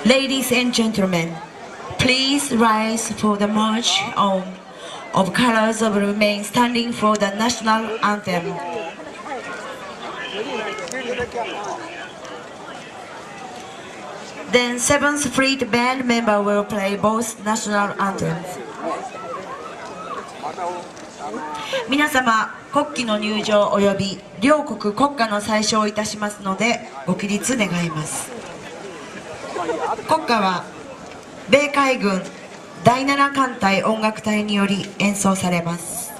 Ladies and gentlemen, please rise for the march on of colors of remain standing for the national anthem. Then 7th Fleet Band member will play both national anthems. 皆様、国旗の入場及び両国国歌の斉唱をいたしますのでご起立願います。国歌は米海軍第7艦隊音楽隊により演奏されます。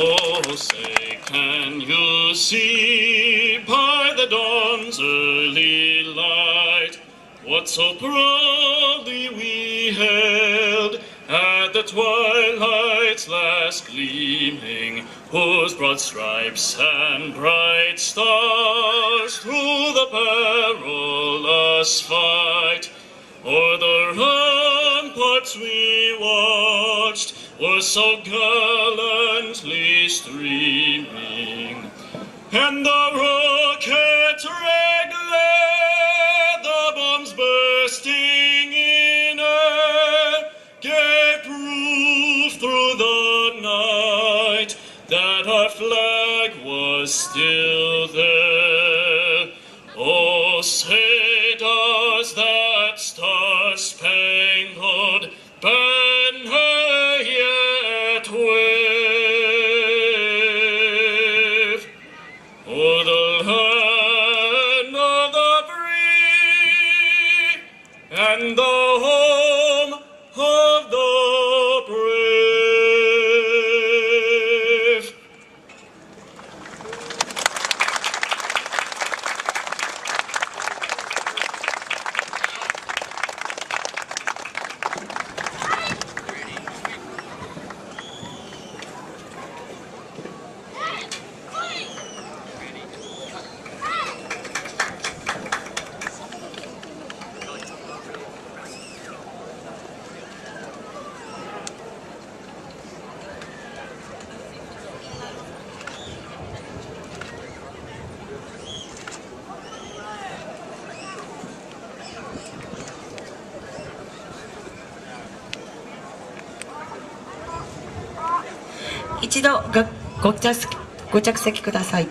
Oh, say, can you see by the dawn's early light what so proudly we hailed at the twilight's last gleaming, whose broad stripes and bright stars through the perilous fight o'er the ramparts we watched were so gallantly streaming, and the rocket's red glare, the bombs bursting in air, gave proof through the night that our flag was still there. Oh, say does that star-spangled banner yet wave o'er the land of the free and the home of the brave?一度ご着席ください。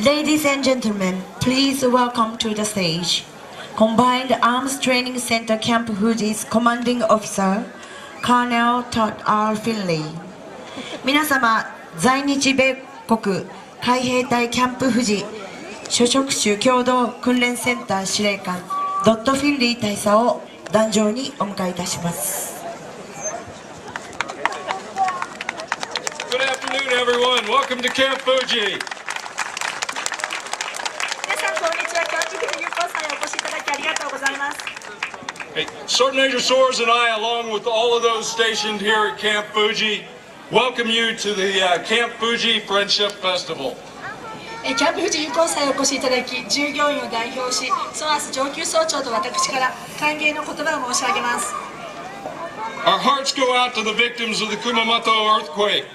Ladies and gentlemen, please welcome to the stage Combined Arms Training Center Camp Fuji's Commanding Officer, Colonel Todd R. Finley。皆様、在日米国海兵隊キャンプ富士諸職種共同訓練センター司令官ドット・フィンリー大佐を壇上にお迎えいたします。everyone. Welcome to Camp Fuji. 皆さんこんにちは。キャンプ富士有効さんへお越しいただきありがとうございます。 Hey, Sergeant Major Soares and I, along with all of those stationed here at Camp Fuji, welcome you to the Camp Fuji Friendship Festival. キャンプ富士有効祭へお越しいただき、従業員を代表し、ソアス上級総長と私から歓迎の言葉を申し上げます。 Our hearts go out to the victims of the Kumamoto earthquake.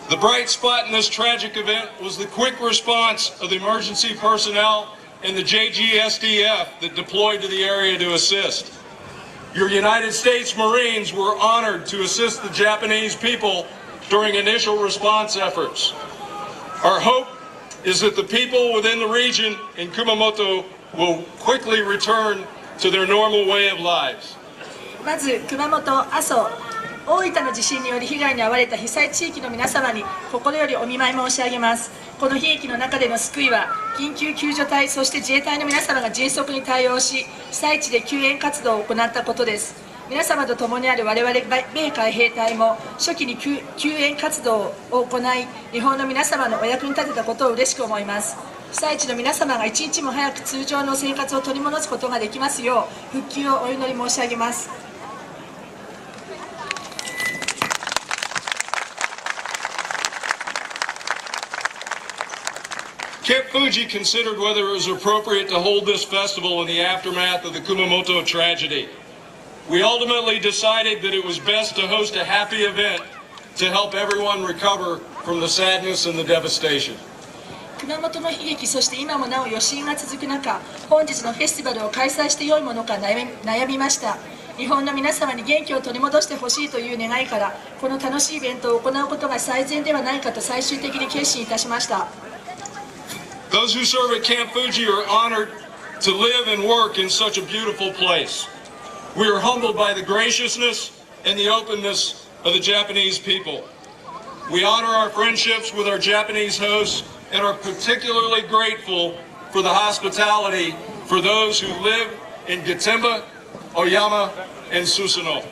The bright spot in this tragic event was the quick response of the emergency personnel and the JGSDF that deployed to the area to assist. Your United States Marines were honored to assist the Japanese people during initial response efforts. Our hope is that the people within the region in Kumamoto will quickly return to their normal way of lives. まず熊本、阿蘇、大分の地震により被害に遭われた被災地域の皆様に心よりお見舞い申し上げます。この悲劇の中での救いは緊急救助隊、そして自衛隊の皆様が迅速に対応し、被災地で救援活動を行ったことです。皆様と共にある我々米海兵隊も初期に救援活動を行い、日本の皆様のお役に立てたことを嬉しく思います。被災地の皆様が一日も早く通常の生活を取り戻すことができますよう復旧をお祈り申し上げます。 Camp Fuji considered whether it was appropriate to hold this festival in the aftermath of the Kumamoto tragedy. We ultimately decided that it was best to host a happy event to help everyone recover from the sadness and the devastation. 熊本の悲劇、そして今もなお余震が続く中、本日のフェスティバルを開催してよいものか悩みました。日本の皆様に元気を取り戻してほしいという願いから、この楽しいイベントを行うことが最善ではないかと最終的に決心いたしました。 Those who serve at Camp Fuji are honored to live and work in such a beautiful place. We are humbled by the graciousness and the openness of the Japanese people. We honor our friendships with our Japanese hosts and are particularly grateful for the hospitality for those who live in Gatemba, Oyama, and Susanoo.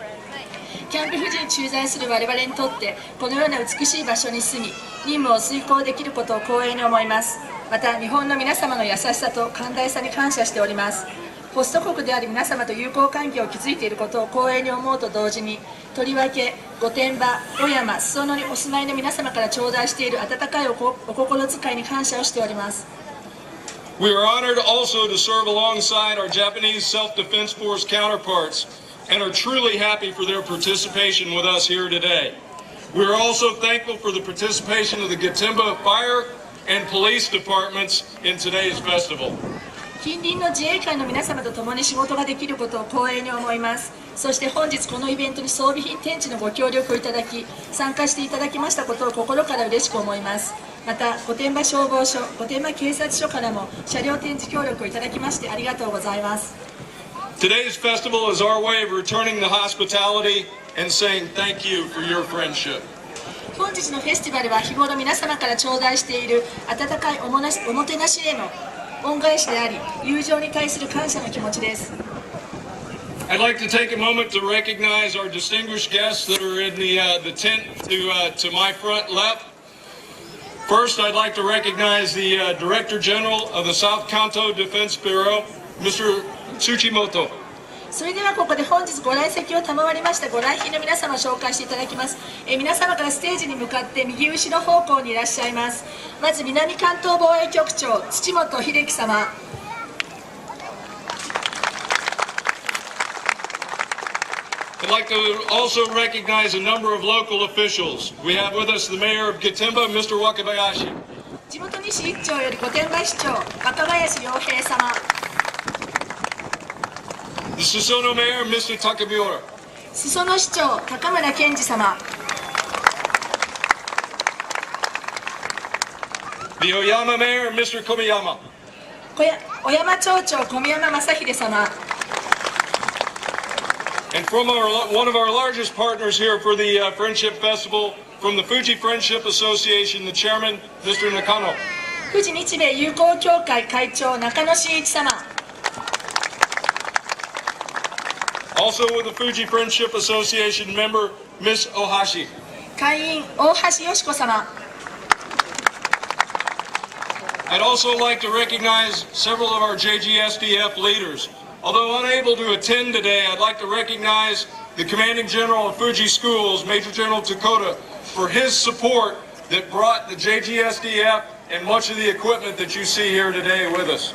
キャンプ富士に駐在する我々にとってこのような美しい場所に住み任務を遂行できることを光栄に思います。また日本の皆様の優しさと寛大さに感謝しております。ホスト国であり皆様と友好関係を築いていることを光栄に思うと同時に、とりわけ御殿場、小山、裾野にお住まいの皆様から頂戴している温かいお心遣いに感謝をしております。 We are honored also to serve alongside our Japanese Self-Defense Force counterparts and are truly happy for their participation with us here today. We are also thankful for the participation of the Gatemba Fire and Police Departments in today's festival. 近隣の自衛官の皆様と共に仕事ができることを光栄に思います。そして本日このイベントに装備品展示のご協力をいただき、参加していただきましたことを心から嬉しく思います。また御殿場消防署、御殿場警察署からも車両展示協力をいただきましてありがとうございます。 Today's festival is our way of returning the hospitality and saying thank you for your friendship. 本日のフェスティバルは日頃皆様から頂戴している温かいおもてなしへの恩返しであり、友情に対する感謝の気持ちです。 I'd like to take a moment to recognize our distinguished guests that are in the tent to my front left. First, I'd like to recognize the Director General of the South Kanto Defense Bureau, Mr. Tsuchimoto. それではここで本日ご来席を賜りましたご来賓の皆様を紹介していただきます。皆様からステージに向かって右後ろ方向にいらっしゃいます。まず南関東防衛局長土本秀樹様。 I'd like to also recognize a number of local officials. We have with us the Mayor of Gatemba, Mr. Wakabayashi. 地元西一町より御殿場市長若林洋平様。 The Susono Mayor, Mr. Takamiura. 裾野市長高村健二様。 The Oyama Mayor, Mr. Komiyama. 小山町長小宮山正秀様。 And from one of our largest partners here for the Friendship Festival, from the Fuji Friendship Association, the chairman, Mr. Nakano. 富士日米友好協会会長中野真一様。 Also with the Fuji Friendship Association member, Miss Ohashi. 会員大橋よし子様。I'd also like to recognize several of our JGSDF leaders. Although unable to attend today, I'd like to recognize the Commanding General of Fuji Schools, Major General Takota, for his support that brought the JGSDF and much of the equipment that you see here today with us.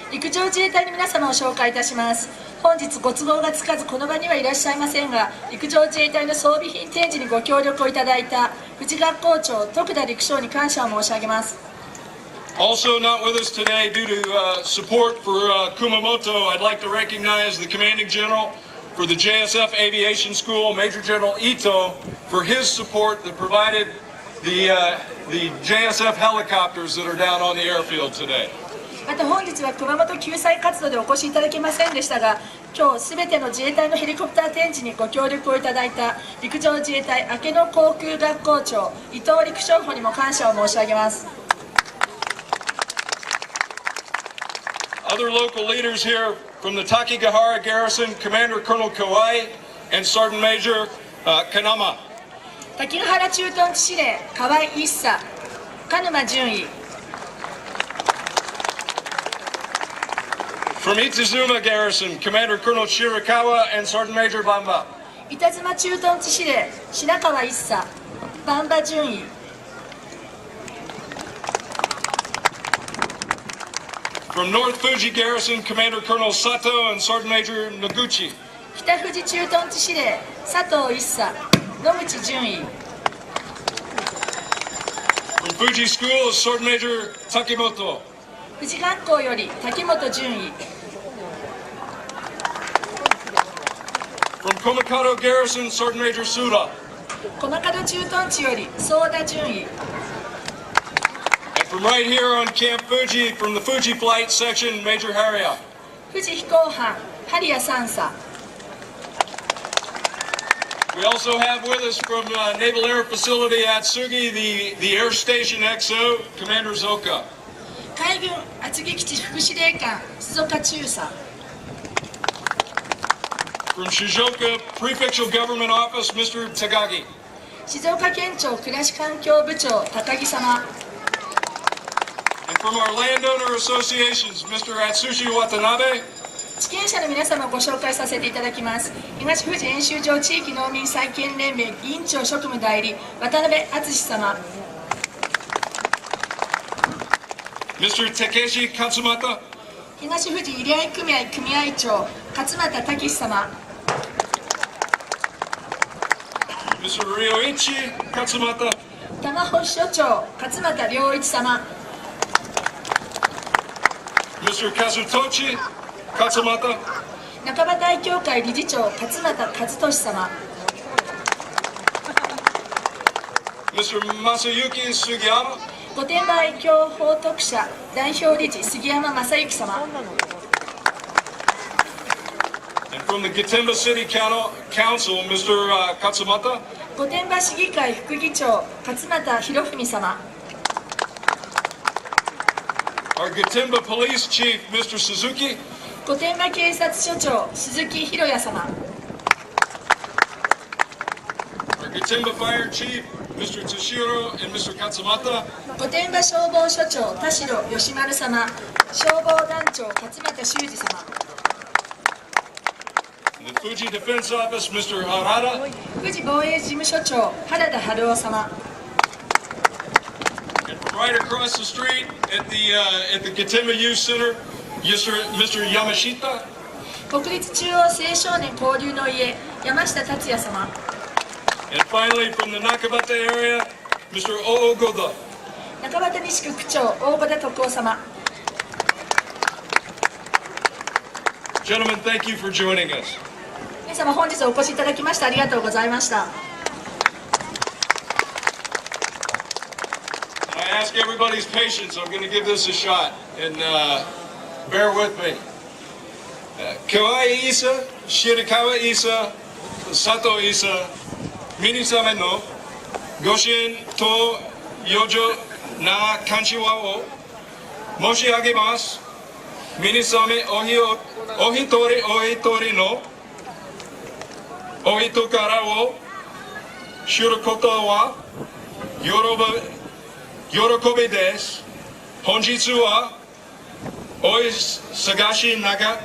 陸上自衛隊の皆様を紹介いたします。本日ご都合がつかずこの場にはいらっしゃいませんが、陸上自衛隊の装備品展示にご協力をいただいた富士学校長徳田陸将に感謝を申し上げます。Also not with us today due to support for Kumamoto, I'd like to recognize the Commanding General for the JSF Aviation School, Major General Ito, for his support that provided the JSF helicopters that are down on the airfield today. また本日は熊本救済活動でお越しいただけませんでしたが、今日すべての自衛隊のヘリコプター展示にご協力をいただいた陸上自衛隊明野航空学校長伊藤陸将補にも感謝を申し上げます。Other local leaders here from the Takigahara Garrison, Commander Colonel Kawai and Sergeant Major Kanama. 滝ヶ原駐屯地司令河合一佐、鹿沼淳尉。From Itazuma Garrison, Commander Colonel Shirakawa and Sergeant Major Bamba. 板妻駐屯地司令白川一佐、馬場淳尉。From North Fuji Garrison, Commander Colonel Sato and Sergeant Major Noguchi. 北富士駐屯地司令佐藤一佐、野口淳尉。From Fuji School, Sergeant Major Takimoto. 富士学校より滝本淳尉。From Komokado Garrison, Sergeant Major Suda. 駒門駐屯地より相田淳尉。And from right here on Camp Fuji, from the Fuji Flight Section, Major Haria. 富士飛行班針谷三佐。We also have with us from Naval Air Facility at Sugi, the Air Station XO, Commander Zoka. 海軍厚木基地副司令官須岡中佐。From Shizuoka Prefectural Government Office, Mr. Tagagi. 静岡県庁暮らし環境部長高木様。And from our landowner associations, Mr. Atsushi Watanabe. 地権者の皆様をご紹介させていただきます。東富士演習場地域農民再建連盟委員長職務代理渡辺敦様。Mr. Takeshi Katsumata. 東富士入合組合組合長勝俣武様。Mr. Ryoichi Katsumata. 玉保所長勝俣良一様。Mr. Kazutochi Katsumata. 仲間大協会理事長勝俣和俊様。Mr. Masayuki Sugiyama. 御殿場愛嬌報徳社代表理事杉山正幸様。And from the Getemba City Council, Mr. Katsumata. 御殿場市議会副議長勝俣博文様。Our Getemba Police Chief, Mr. Suzuki. 御殿場警察署長鈴木博也様。Our Getemba Fire Chief, Mr. Toshiro and Mr. Katsumata. 御殿場消防署長田代義丸様。消防団長勝俣修二様。The Fuji Defense Office, Mr. Harada. 富士防衛事務所長原田春夫様。And from right across the street at the Getemba Youth Center, Mr. Yamashita. 国立中央青少年交流の家山下達也様。And finally, from the Nakabata area, Mr. Oogoda. 中畑西区区長大場田徳夫様。Gentlemen, thank you for joining us. 皆様本日お越しいただきましてありがとうございました。I ask everybody's patience. I'm going to give this a shot, and bear with me. Kawai Isa, Shirakawa Isa, Sato Isa, Minisame no Goshin to Yojo na Kanchiwa o Moshiagemasu. Minisame ohitori no ohito kara o shuru koto wa yorokobi desu. 本日はお忙しい中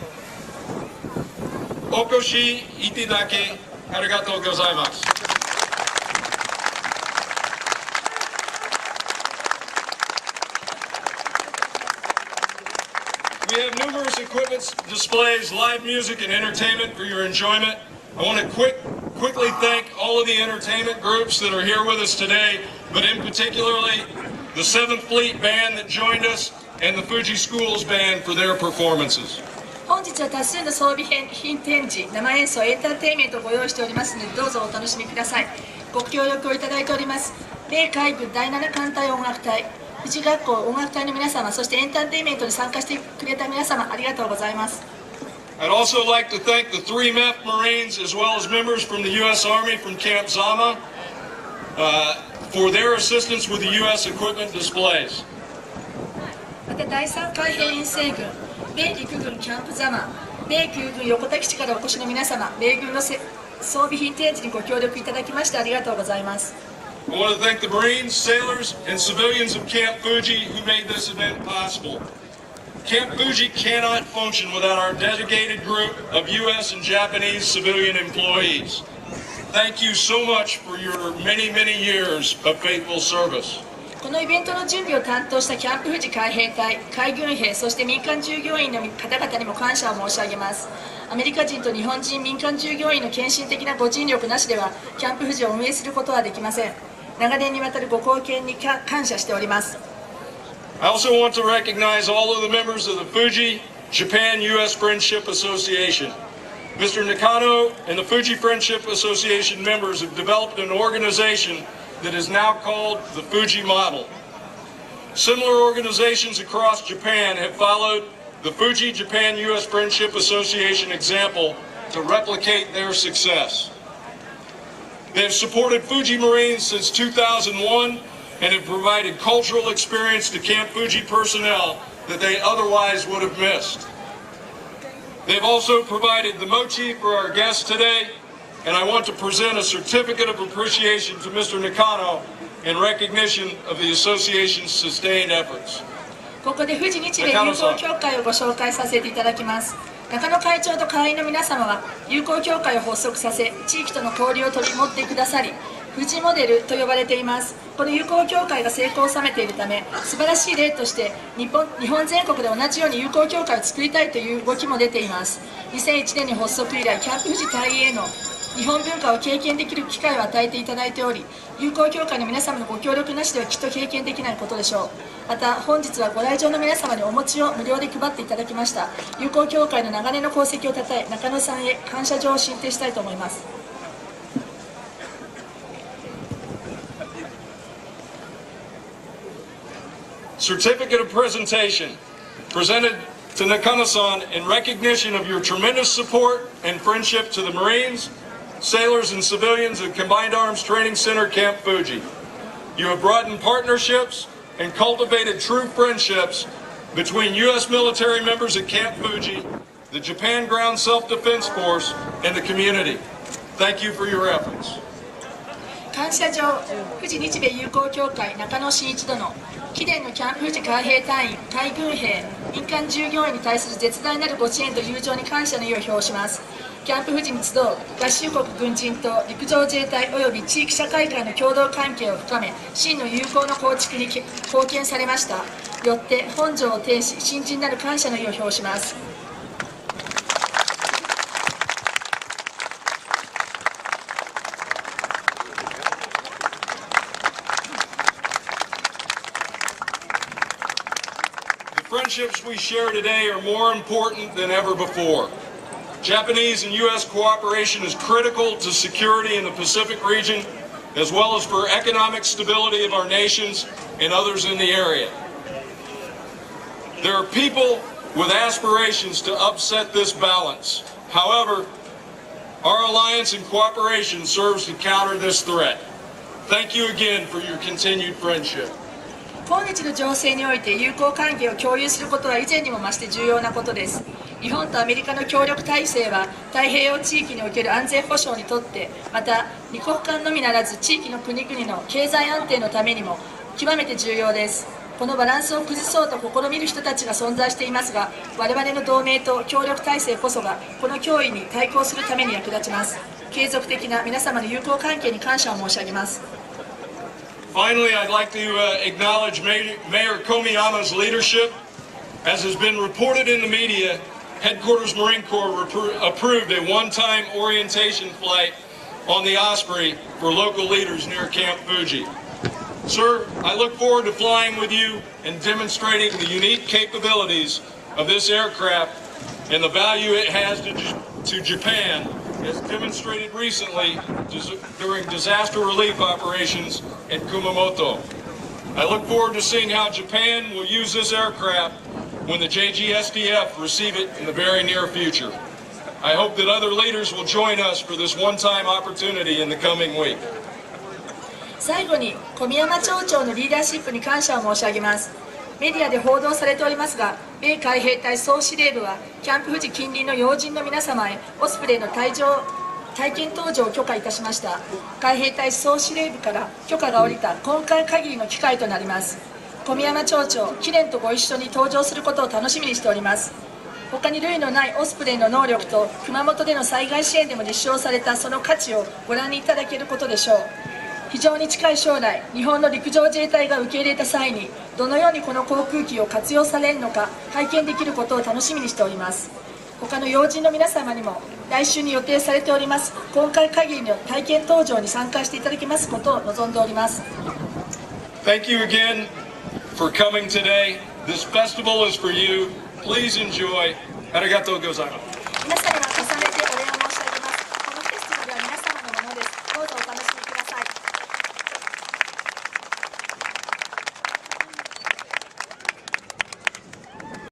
お越しいただきありがとうございます。We have numerous equipment displays, live music, and entertainment for your enjoyment. I want to quickly thank all of the entertainment groups that are here with us today, but in particularly the 7th Fleet Band that joined us and the Fuji Schools Band for their performances. 本日は多数の装備品展示、生演奏、エンターテインメントをご用意しておりますので、どうぞお楽しみください。ご協力をいただいております。米海軍第7艦隊音楽隊、富士学校音楽隊の皆様、そしてエンターテインメントに参加してくれた皆様、ありがとうございます。I'd also like to thank the 3 MEF Marines as well as members from the U.S. Army from Camp Zama for their assistance with the U.S. equipment displays. また第3海兵遠征軍、米陸軍キャンプザマ、米空軍横田基地からお越しの皆様、米軍の装備品展示にご協力いただきましてありがとうございます。I want to thank the Marines, sailors, and civilians of Camp Fuji who made this event possible. Camp Fuji cannot function without our dedicated group of U.S. and Japanese civilian employees. Thank you so much for your many, many years of faithful service. このイベントの準備を担当したキャンプ富士海兵隊、海軍兵、そして民間従業員の方々にも感謝を申し上げます。アメリカ人と日本人民間従業員の献身的なご尽力なしでは、キャンプ富士を運営することはできません。長年にわたるご貢献に感謝しております。I also want to recognize all of the members of the Fuji Japan-U.S. Friendship Association. Mr. Nakano and the Fuji Friendship Association members have developed an organization that is now called the Fuji Model. Similar organizations across Japan have followed the Fuji Japan-U.S. Friendship Association example to replicate their success. They have supported Fuji Marines since 2001 and have provided cultural experience to Camp Fuji personnel that they otherwise would have missed. They've also provided the mochi for our guests today, and I want to present a certificate of appreciation to Mr. Nakano in recognition of the association's sustained efforts. ここで富士日米友好協会をご紹介させていただきます。中野会長と会員の皆様は友好協会を発足させ、地域との交流を取り持ってくださり、富士モデルと呼ばれています。この友好協会が成功を収めているため、素晴らしい例として日本全国で同じように友好協会を作りたいという動きも出ています。2001年に発足以来、キャンプ富士隊への日本文化を経験できる機会を与えていただいており、友好協会の皆様のご協力なしではきっと経験できないことでしょう。また本日はご来場の皆様にお餅を無料で配っていただきました。友好協会の長年の功績をたたえ、中野さんへ感謝状を進呈したいと思います。Certificate of presentation presented to Nakano-san in recognition of your tremendous support and friendship to the Marines, sailors, and civilians of Combined Arms Training Center Camp Fuji. You have broadened partnerships and cultivated true friendships between U.S. military members at Camp Fuji, the Japan Ground Self-Defense Force, and the community. Thank you for your efforts. 感謝状、富士日米友好協会中野真一殿、貴殿のキャンプ富士海兵隊員、海軍兵、民間従業員に対する絶大なるご支援と友情に感謝の意を表します。キャンプ富士に集う合衆国軍人と陸上自衛隊及び地域社会間の共同関係を深め、真の友好の構築に貢献されました。よって本条を呈し、深甚なる感謝の意を表します。The friendships we share today are more important than ever before. Japanese and U.S. cooperation is critical to security in the Pacific region, as well as for economic stability of our nations and others in the area. There are people with aspirations to upset this balance. However, our alliance and cooperation serves to counter this threat. Thank you again for your continued friendship. 今日の情勢において友好関係を共有することは以前にも増して重要なことです。日本とアメリカの協力体制は太平洋地域における安全保障にとって、また二国間のみならず地域の国々の経済安定のためにも極めて重要です。このバランスを崩そうと試みる人たちが存在していますが、我々の同盟と協力体制こそがこの脅威に対抗するために役立ちます。継続的な皆様の友好関係に感謝を申し上げます。Finally, I'd like to acknowledge Mayor Komiyama's leadership. As has been reported in the media, Headquarters Marine Corps approved a one-time orientation flight on the Osprey for local leaders near Camp Fuji. Sir, I look forward to flying with you and demonstrating the unique capabilities of this aircraft and the value it has to Japan, as demonstrated recently during disaster relief operations in Kumamoto. I look forward to seeing how Japan will use this aircraft when the JGSDF receive it in the very near future. I hope that other leaders will join us for this one-time opportunity in the coming week. 最後に小宮山町長のリーダーシップに感謝を申し上げます。メディアで報道されておりますが、米海兵隊総司令部はキャンプ富士近隣の要人の皆様へオスプレイの体験搭乗を許可いたしました。海兵隊総司令部から許可が下りた今回限りの機会となります。小宮山町長、貴殿とご一緒に搭乗することを楽しみにしております。他に類のないオスプレイの能力と熊本での災害支援でも実証されたその価値をご覧いただけることでしょう。非常に近い将来、日本の陸上自衛隊が受け入れた際にどのようにこの航空機を活用されるのか拝見できることを楽しみにしております。他の要人の皆様にも来週に予定されております今回限りの体験搭乗に参加していただきますことを望んでおります。 Thank you again for coming today. This festival is for you. Please enjoy. ありがとうございます。